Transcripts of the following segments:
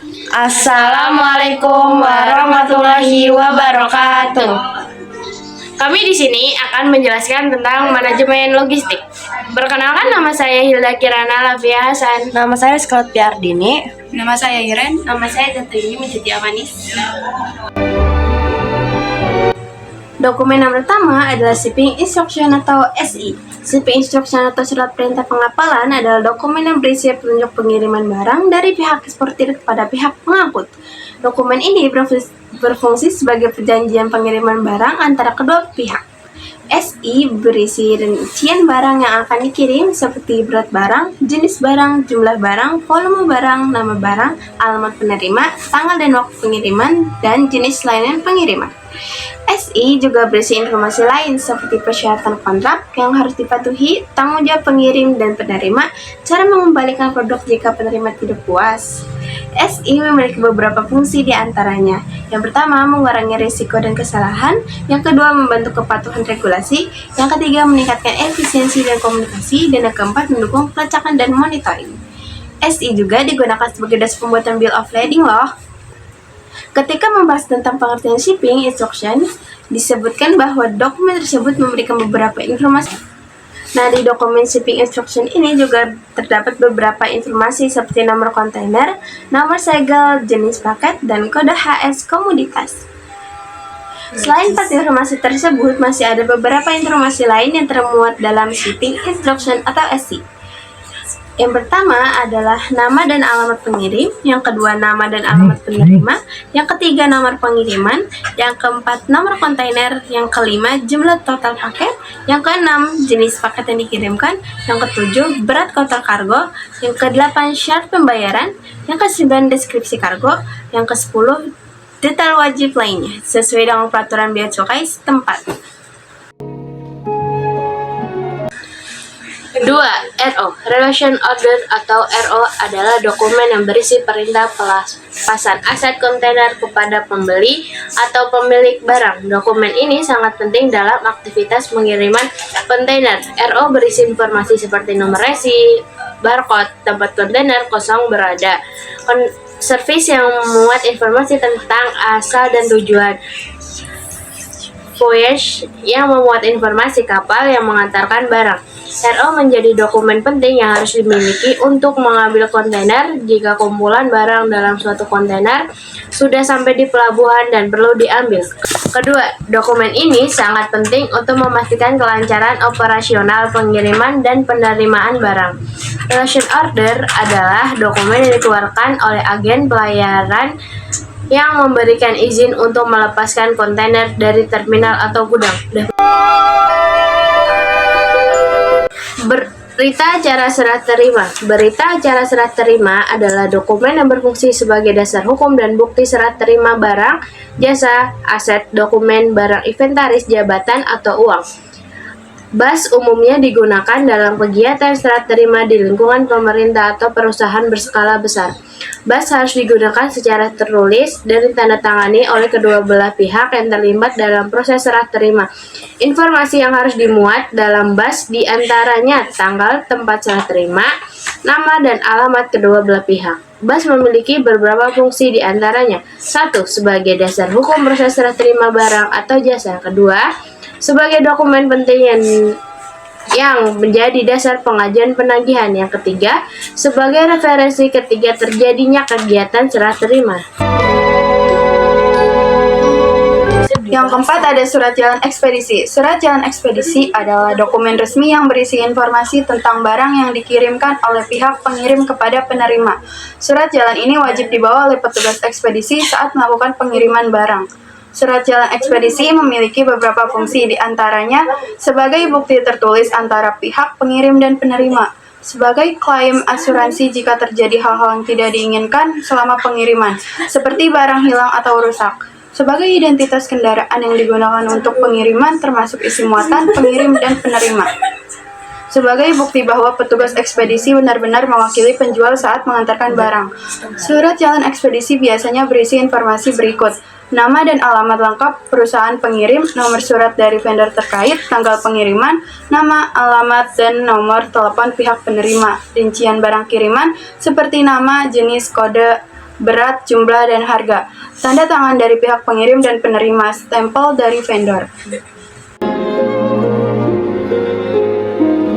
Assalamualaikum warahmatullahi wabarakatuh. Kami di sini akan menjelaskan tentang manajemen logistik. Perkenalkan, nama saya Hilda Kirana Lafia Hasan. Nama saya Scarlett Piardini. Nama saya Iren. Nama saya Tatuyuni Menjadi Amanis. Dokumen yang pertama adalah Shipping Instruction atau SI. Shipping Instruction atau surat perintah pengapalan adalah dokumen yang berisi petunjuk pengiriman barang dari pihak eksportir kepada pihak pengangkut. Dokumen ini berfungsi sebagai perjanjian pengiriman barang antara kedua pihak. SI berisi rincian barang yang akan dikirim seperti berat barang, jenis barang, jumlah barang, volume barang, nama barang, alamat penerima, tanggal dan waktu pengiriman, dan jenis layanan pengiriman. SI juga berisi informasi lain seperti persyaratan kontrak yang harus dipatuhi, tanggung jawab pengirim dan penerima, cara mengembalikan produk jika penerima tidak puas. SI memiliki beberapa fungsi di antaranya. Yang pertama, mengurangi risiko dan kesalahan. Yang kedua, membantu kepatuhan regulasi. Yang ketiga, meningkatkan efisiensi dan komunikasi. Dan yang keempat, mendukung pelacakan dan monitoring. SI juga digunakan sebagai dasar pembuatan bill of lading loh. Ketika membahas tentang pengertian shipping instruction, disebutkan bahwa dokumen tersebut memberikan beberapa informasi. Nah, di dokumen shipping instruction ini juga terdapat beberapa informasi seperti nomor kontainer, nomor segel, jenis paket, dan kode HS komoditas. Selain 4 informasi tersebut, masih ada beberapa informasi lain yang termuat dalam shipping instruction atau SI. Yang pertama adalah nama dan alamat pengirim, yang kedua nama dan alamat penerima, yang ketiga nomor pengiriman, yang keempat nomor kontainer, yang kelima jumlah total paket, yang keenam jenis paket yang dikirimkan, yang ketujuh berat total kargo, yang kedelapan syarat pembayaran, yang kesembilan deskripsi kargo, yang kesepuluh detail wajib lainnya sesuai dengan peraturan bea cukai setempat. 2. RO. Relation Order atau RO adalah dokumen yang berisi perintah pelepasan aset kontainer kepada pembeli atau pemilik barang. Dokumen ini sangat penting dalam aktivitas pengiriman kontainer. RO berisi informasi seperti nomor resi, barcode, tempat kontainer kosong berada, servis yang memuat informasi tentang asal dan tujuan, voyage yang memuat informasi kapal yang mengantarkan barang. RO menjadi dokumen penting yang harus dimiliki untuk mengambil kontainer jika kumpulan barang dalam suatu kontainer sudah sampai di pelabuhan dan perlu diambil. Kedua, dokumen ini sangat penting untuk memastikan kelancaran operasional pengiriman dan penerimaan barang. Relation Order adalah dokumen yang dikeluarkan oleh agen pelayaran yang memberikan izin untuk melepaskan kontainer dari terminal atau gudang. Berita acara serah terima. Berita acara serah terima adalah dokumen yang berfungsi sebagai dasar hukum dan bukti serah terima barang, jasa, aset, dokumen, barang inventaris, jabatan, atau uang. BAS umumnya digunakan dalam kegiatan serah terima di lingkungan pemerintah atau perusahaan berskala besar. BAS harus digunakan secara tertulis dan ditandatangani oleh kedua belah pihak yang terlibat dalam proses serah terima. Informasi yang harus dimuat dalam BAS diantaranya tanggal, tempat serah terima, nama dan alamat kedua belah pihak. BAS memiliki beberapa fungsi diantaranya. 1. Sebagai dasar hukum proses serah terima barang atau jasa. Kedua, sebagai dokumen penting yang menjadi dasar pengajuan penagihan. Yang ketiga, sebagai referensi ketika terjadinya kegiatan serah terima. Yang keempat ada surat jalan ekspedisi. Surat jalan ekspedisi adalah dokumen resmi yang berisi informasi tentang barang yang dikirimkan oleh pihak pengirim kepada penerima. Surat jalan ini wajib dibawa oleh petugas ekspedisi saat melakukan pengiriman barang. Surat jalan ekspedisi memiliki beberapa fungsi, diantaranya sebagai bukti tertulis antara pihak pengirim dan penerima, sebagai klaim asuransi jika terjadi hal-hal yang tidak diinginkan selama pengiriman, seperti barang hilang atau rusak, sebagai identitas kendaraan yang digunakan untuk pengiriman termasuk isi muatan, pengirim, dan penerima, sebagai bukti bahwa petugas ekspedisi benar-benar mewakili penjual saat mengantarkan barang. Surat jalan ekspedisi biasanya berisi informasi berikut: nama dan alamat lengkap perusahaan pengirim, nomor surat dari vendor terkait, tanggal pengiriman, nama, alamat, dan nomor telepon pihak penerima, rincian barang kiriman seperti nama, jenis, kode, berat, jumlah, dan harga. Tanda tangan dari pihak pengirim dan penerima, stempel dari vendor.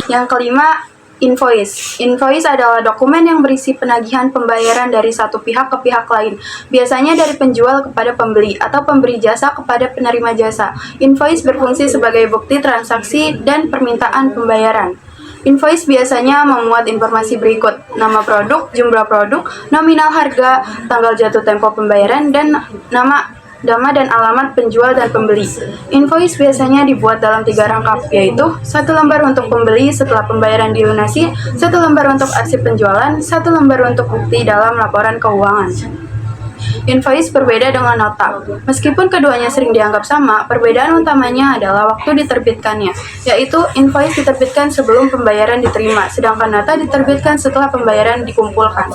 Yang kelima, invoice. Invoice adalah dokumen yang berisi penagihan pembayaran dari satu pihak ke pihak lain, biasanya dari penjual kepada pembeli atau pemberi jasa kepada penerima jasa. Invoice berfungsi sebagai bukti transaksi dan permintaan pembayaran. Invoice biasanya memuat informasi berikut: nama produk, jumlah produk, nominal harga, tanggal jatuh tempo pembayaran, dan nama dan alamat penjual dan pembeli. Invoice biasanya dibuat dalam 3 rangkap, yaitu 1 lembar untuk pembeli setelah pembayaran dilunasi, 1 lembar untuk arsip penjualan, 1 lembar untuk bukti dalam laporan keuangan. Invoice berbeda dengan nota. Meskipun keduanya sering dianggap sama, perbedaan utamanya adalah waktu diterbitkannya, yaitu invoice diterbitkan sebelum pembayaran diterima, sedangkan nota diterbitkan setelah pembayaran dikumpulkan.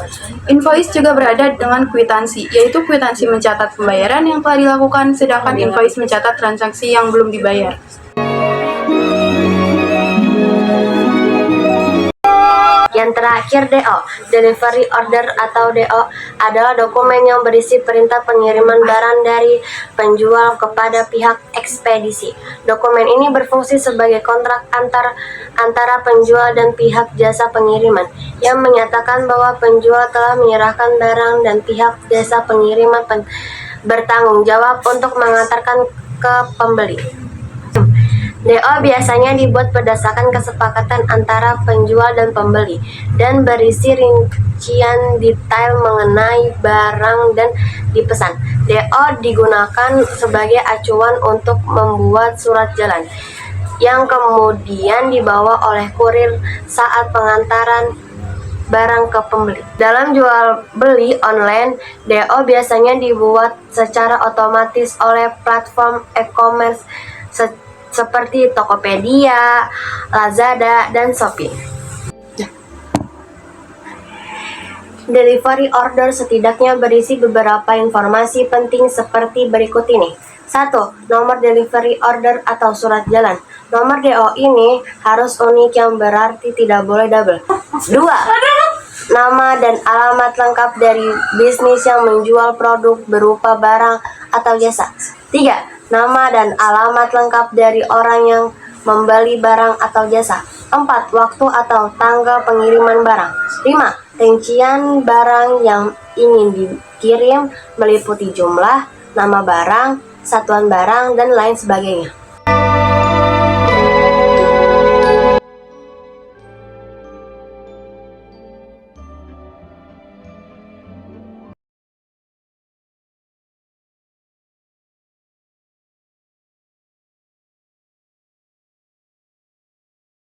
Invoice juga berada dengan kwitansi, yaitu kwitansi mencatat pembayaran yang telah dilakukan, sedangkan invoice mencatat transaksi yang belum dibayar. Yang terakhir, DO. Delivery Order atau DO adalah dokumen yang berisi perintah pengiriman barang dari penjual kepada pihak ekspedisi. Dokumen ini berfungsi sebagai kontrak antara penjual dan pihak jasa pengiriman yang menyatakan bahwa penjual telah menyerahkan barang dan pihak jasa pengiriman bertanggung jawab untuk mengantarkan ke pembeli. DO biasanya dibuat berdasarkan kesepakatan antara penjual dan pembeli dan berisi rincian detail mengenai barang dan dipesan. DO digunakan sebagai acuan untuk membuat surat jalan yang kemudian dibawa oleh kurir saat pengantaran barang ke pembeli. Dalam jual beli online, DO biasanya dibuat secara otomatis oleh platform e-commerce seperti Tokopedia, Lazada, dan Shopee. Delivery order setidaknya berisi beberapa informasi penting seperti berikut ini. 1. Nomor delivery order atau surat jalan. Nomor DO ini harus unik yang berarti tidak boleh double. 2. Nama dan alamat lengkap dari bisnis yang menjual produk berupa barang atau jasa. 3. Nama dan alamat lengkap dari orang yang membeli barang atau jasa. 4. Waktu atau tanggal pengiriman barang. 5. Rincian barang yang ingin dikirim meliputi jumlah, nama barang, satuan barang, dan lain sebagainya.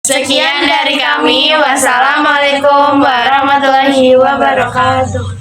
Sekian dari kami. Wassalamualaikum warahmatullahi wabarakatuh.